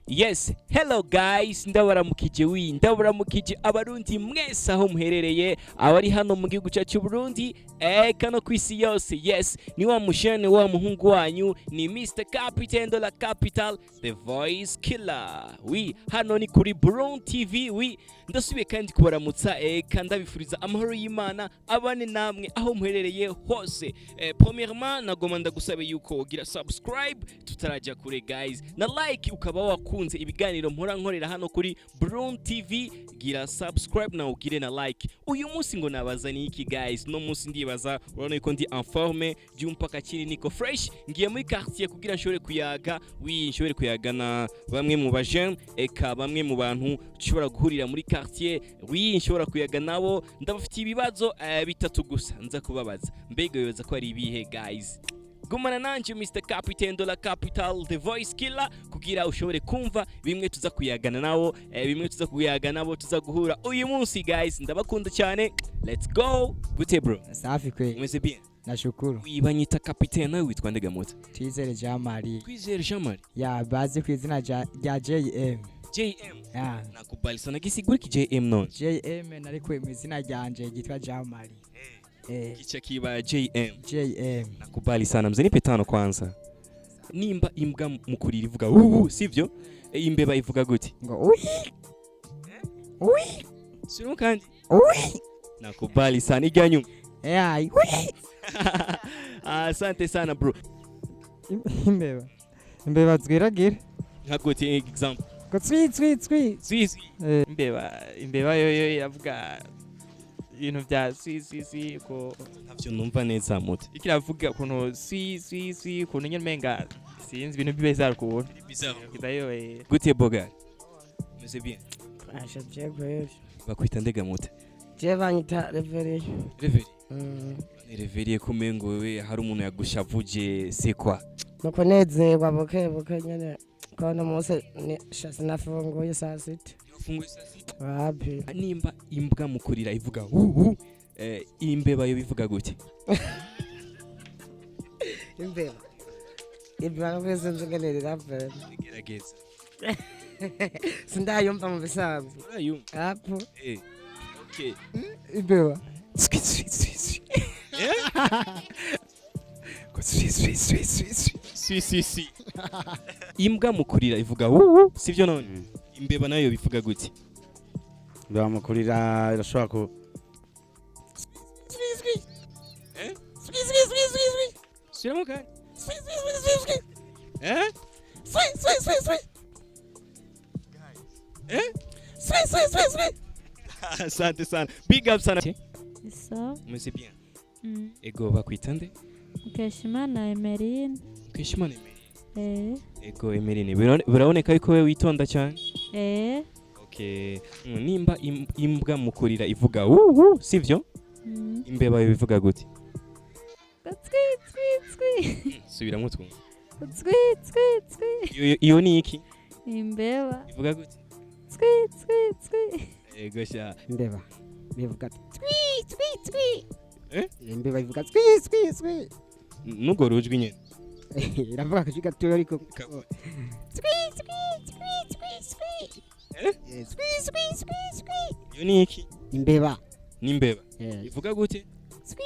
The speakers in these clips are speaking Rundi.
Yes, hello guys, ndabaramukije abarundi mwese aho muherereye, abari hano mu gihugu cyacu Burundi, eka no kwisi yose. Yes, ni wa mushene wa muhungu wanyu, ni Mr. Captain de la Capital, the voice killer. Oui, hano ni kuri Burundi TV. Oui, ndasubiye kandi kubaramutsa, eka ndabifuriza amahoro y'Imana abane namwe aho muherereye hose. Premièrement, nagoma ndagusabe yuko ugira subscribe tutaraja kure guys, na like ukaba wakunze ibiganiro mpora nkorera hano kuri Burundi TV, gira subscribe na ugire na like. Uyu munsi ngo nabazani iki guys, no munsi ndibaza urabona yuko ndi informe by'umpaka kiri niko fresh, ngiye muri quartier kugira nshobore kuyaga. Oui, nshobore kuyaga na bamwe mu bajeune, eka bamwe mu bantu nshobora guhurira muri quartier. Oui, nshobora kuyaga nabo, ndabafitiye ibibazo bitatu gusa nza kubabaza. Mbega yoza ko ari ibihe guys? Gumana nanje Mr. Captain de la Capital, the voice killer, kugira ushobore kumva bimwe tuza kuyagana nabo, bimwe tuza kuyaga nabo, tuza guhura uyu munsi guys. Ndabakunda cyane, let's go. Gute bro? Safi kwe. Umeze bien? Nashukuru. Wibanyita Captain, nawe witwa ndega moto? Twizere Jean Marie. Twizere Jean Marie? Ya, bazi ku izina rya JM. JM? Ya. Nakubali sana, gisigura ki JM none? JM nariko mu izina ryanje gitwa Jean Marie. Kicha kiba JM. JM. Nakubali sana, mzee nipe tano kwanza. Nimba imbwa mukurira ivuga sivyo? Imbeba ivuga gute? Ngo uyi. Uyi. Sino kandi? Uyi. Nakubali sana, iganyu. Uyi. Asante sana bro. Imbeba twiragira. Nkagote example. Ko twi. Sisi. Imbeba yo yavuga ibintu bya si ko ntavyo numva neza muto. ikiravuga kuno si kuno nyene menga sinzi ibintu bibeza ko kidayo Gute boga? Meze bien. Asha jegwe. Bakwita ndega muto. Je banyita Reverie. Reverie. Ni Reverie kumengo wewe hari umuntu yagushavuje c'est quoi? Nuko nezerwa buke nyene kono mose ni shasi nafunguye saa sita. Ufunguye saa sita? Wapi? Nimba imbwa mukurira ivuga imbeba yo bivuga gute? Imbeba. Imbeba kwese nzogenerera pe. Gerageza. Sindayumva mu bisanzwe. Urayumva? Apo. Okay. Imbeba. Si. Imbwa mukurira ivuga sivyo none? Imbeba nayo bivuga gute? Bamukurira irashobora ku Siramo kandi? Asante sana. Big up sana. Isso. Umeze bien. Ego bakwita nde? Mukeshimana Emeline. Mukeshimana Emeline. Ego Emeline. Biraboneka yuko wewe witonda cyane? Okay. Nimba imbwa mukurira ivuga sivyo? Imbeba yo bivuga gute? Tswi. Subiramo twumva. Tswi. Iyo ni iki? Imbeba. Ivuga gute? Tswi. Ego sha. Imbeba. Bivuga Tswi. Imbeba ivuga tswi. Nugo rujwi nyene. Iravuga ko gatoya ariko Tswi. Iyo ni iki? Imbeba. Nimbeba. Ivuga gute? Tswi.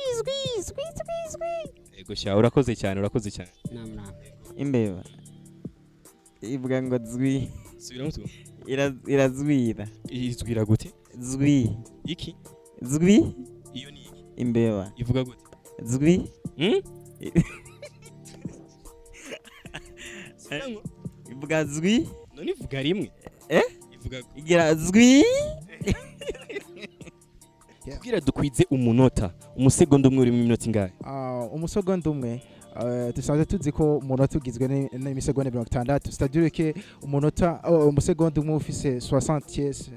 Ego sha, urakoze cyane. Namna. imbeba ivuga ngo zwi Subiramo twumva. irazwira Izwira gute? zwi Iki? zwi Iyo ni iki? imbeba Ivuga gute? zwi ivuga zwi None ivuga rimwe? Ivuga igira zwi kugira dukwize umunota. Umusegonda umwe uri mu minota ingahe? Umusegonda umwe dusanzwe tuzi ko umunota ugizwe n'imisegonda 60, c'est-à-dire que umusegonda umwe ufise 60 pièces,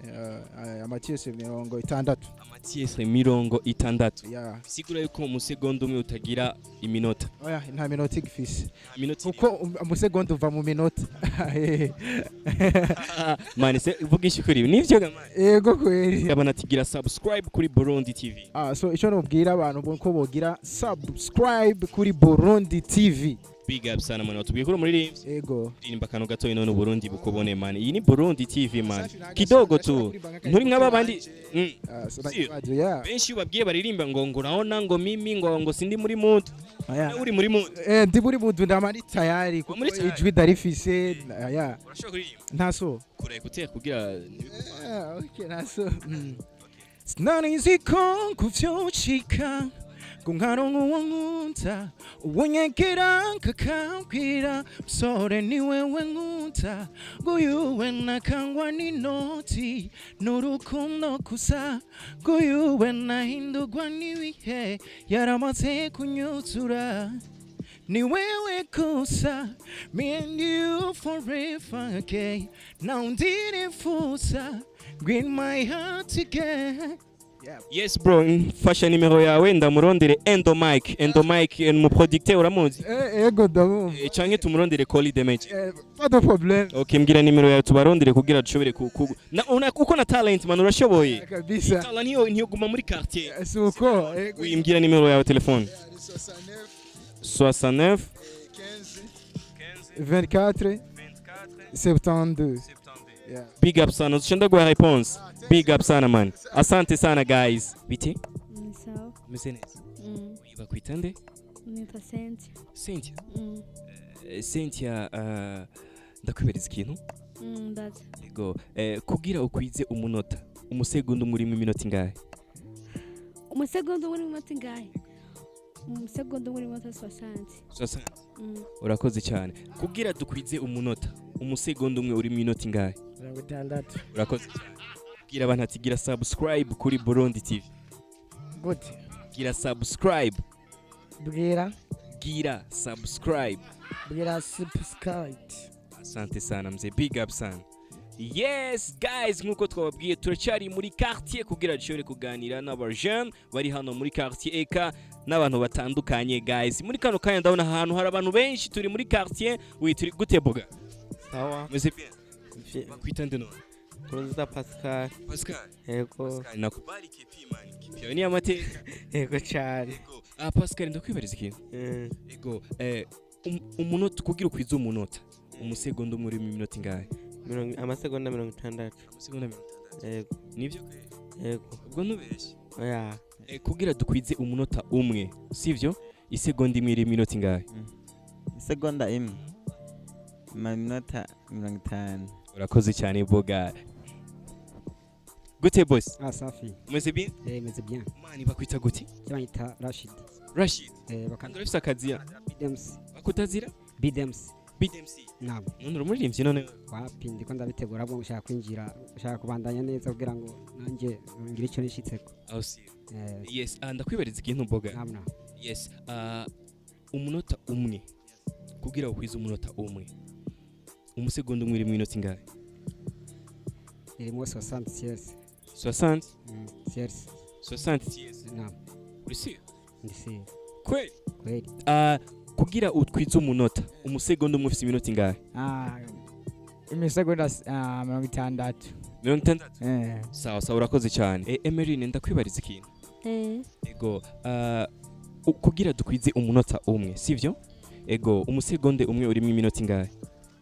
amatiese 60. Amatiese 60. Yeah. Sigura yuko umusegonda umwe utagira iminota. Oya, nta minota igifise. Minota Kuko umusegonda uva mu minota. Mane se vugisha kuri nivyo gamane. Yego kweri. Abana tigira subscribe kuri Burundi TV. So ico nobwira abantu ko bogira subscribe kuri Burundi TV. big up sana mwana tubwiye kuri umuririmbyi ego rimba kano gatoyi none Burundi bukubone man iyi ni Burundi TV man kidogo tu nturi nk'aba bandi yeah benshi ubabwiye baririmba ngo naona ngo mimi ngo sindi muri mood uri muri mood ndi muri mudu ndamari tayari kuko ijwi darifise yeah urashobora kuririmba ntaso kure kutera kugira okay ntaso sinari nziko kuvyochika kungarongo wangunta unyekera kakambwira msore ni wewe ngunta guyuwe nakangwa ni noti nurukundo kusa guyuwe nahindugwa nibihe yaramaze kunyutura ni wewe kusa me and you forever okay now ndirifusa green my heart again. Yes bro mfasha nimero yawe ndamurondere Endo Mike mu producteur uramuzi ego damu canke tumurondere Call Damage pas de problème okay mbwira nimero yawe tubarondere kugira dushobore uko na talent man urashoboye kabisa talent niyo guma muri quartier suko wimbwira nimero yawe telefone 69 24 72 yeah big up sana ushenda kwa response big up sana man asante sana guys biti Sawa. msene uyiba kwitande Nita Cynthia. Cynthia ndakwibereza ikintu Ndaza. yego kugira ukwize umunota umusegonda muri mu minota ingahe Umusegonda uri mu minota ingahe? Umusegonda uri mu minota 60. urakoze cyane kugira dukwize umunota umusegonda umwe uri mu minota ingahe 60 urakoze cyane gira abantu ati gira subscribe kuri Burundi TV gute gira subscribe bwira subscribe asante sana mzee big up sana yes guys nkuko twababwiye turacyari muri quartier kugira dushobore kuganira n'abajeune bari hano muri quartier eka n'abantu batandukanye guys muri kano kanya ndabona ahantu hari abantu benshi turi muri quartier turi gute boga sawa meze bien bakwitande no Kuruza Pascal yego nakubali kipi man kipi ni amateka yego cyane yego Pascal ndakwibariza ikintu yego umunota kugira ukwiza umunota umusegonda muri minota ingahe amasegonda 60 amasegonda 60 yego nivyo yego ubwo nubeshye oya kugira dukwize umunota umwe sivyo isegonda imwe iri minota ingahe isegonda imwe minota 50 urakoze cyane boga gute boss safi meze bien meze bien mani bakwita gute cyangwa Rashid bakanda bafite akazi ya bidems bakutazira bidems nabo none urumuririmbyi none wapi ndiko ndabitegura bwo gushaka kwinjira ushaka kubandanya neza kugira ngo nanjye ngire icyo nishitseko yes ndakwibariza ikintu boga nabona yes umunota umwe kugira ukwiza umunota umwe umusegonda umwe iri mu minota ingahe irimo 60 years 60 years 60 years naam urisi ndisi kweli kweli kugira utwize umunota umusegonda umwe ufite iminota ingahe imisegonda 60 sawa sawa urakoze cyane Emeline ndakwibariza ikintu ego kugira dukwize umunota umwe sivyo ego umusegonda umwe uri mu minota ingahe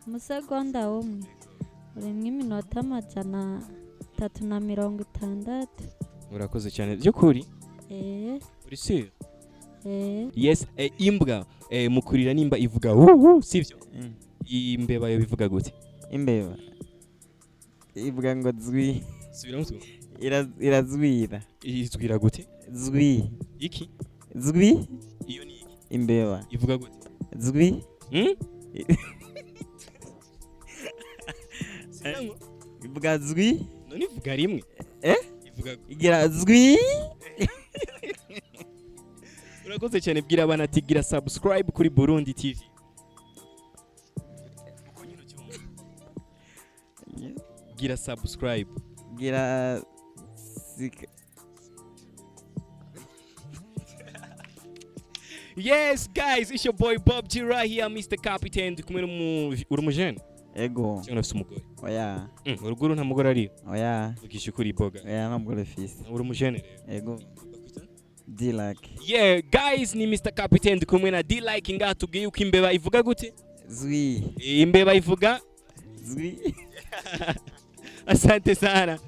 Umusegonda umwe uri mu minota 360 urakoze cyane byukuri uri sure yes imbwa mukurira nimba ivuga sivyo imbeba yo bivuga gute imbeba ivuga ngo zwi subiramo irazwira izwira gute zwi iki zwi iyo ni iki imbeba ivuga gute zwi ivuga zwi none ivuga rimwe ivuga igira zwi urakoze cyane bwira abana ati gira subscribe kuri Burundi TV gira subscribe gira yes guys it's your boy Bob G right here Mr. Captain kumwe urumujene ego cyangwa nafite umugore oya uruguru nta mugore ari oya ugisha kuri boga oya nta mugore fisi urumujene ego D-like. Yeah, guys, ni Mr. Captain ndi kumwe na D-like ngaha tubwiye uko imbeba ivuga gute? Zwi. Imbeba ivuga Zwi. asante sana.